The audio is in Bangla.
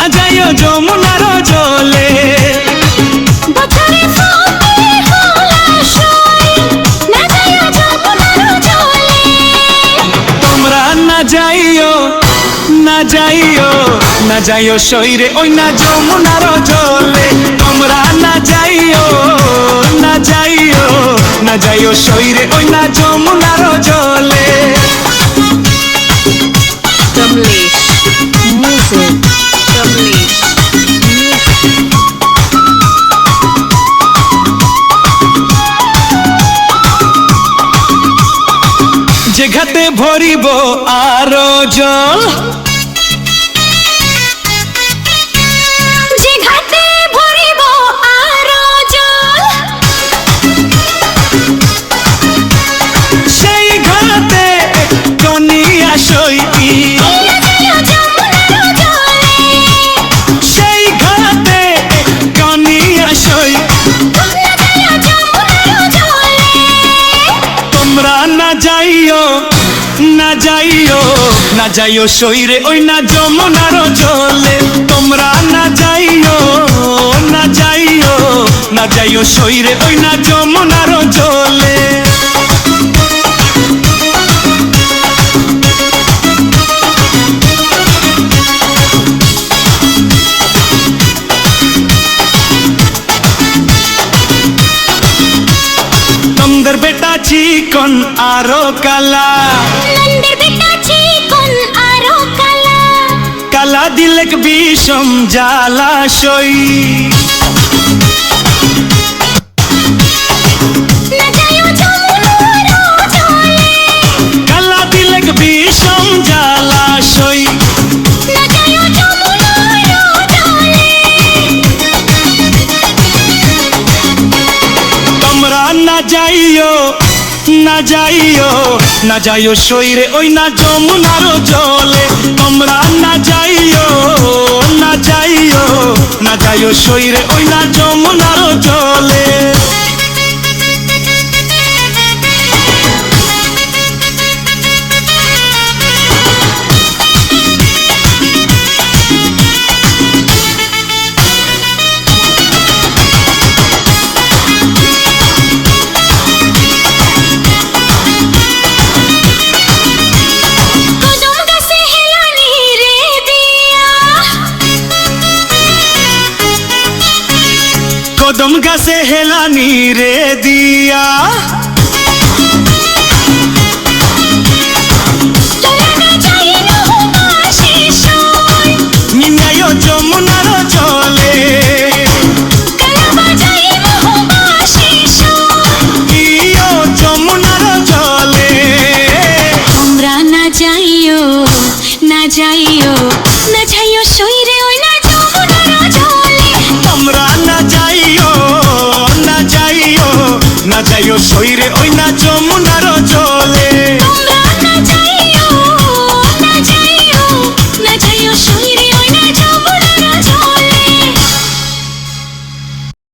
না যাইও যমুনার জলে। তোমরা না যাইও না যাইও না যাইও সইরে ওই না যমুনার জলে। তোমরা না যাইও না যাইও না যাইও সইরে ওই না যমুনার জলে। Kamlesh Music, Kamlesh যে ঘাটে ভরিব আরো জল, যে ঘাটে ভরিব আরো জল, সেই ঘাটে কনিয়া সইতি। সেই ঘাটে কনিয়া সই। তোমরা না যাইও না যাইও না যাইও সইরে ওই না যমুনার জলে। তোমরা না যাইও না যাইও না যাইও সইরে ওই না যমুনার জলে। নন্দের বেটা চিকন আরো কালা, নন্দের বেটা চিকন আরো কালা, কালা দিলেক বিষম জ্বালাশয়। না যাইও যমুনার জলে, কালা দিলেক বিষম জ্বালাশয়। না যাইও যমুনার জলে। তোমরা না যাইও না যাইও না যাইও সইরে ওই না যমুনার জলে। তোমরা না যাইও না যাইও না যাইও সইরে ওই না যমুনার জলে। কদম গাছে হেলানি রে দিয়া, কদম গাছে হেলানি রে দিয়া।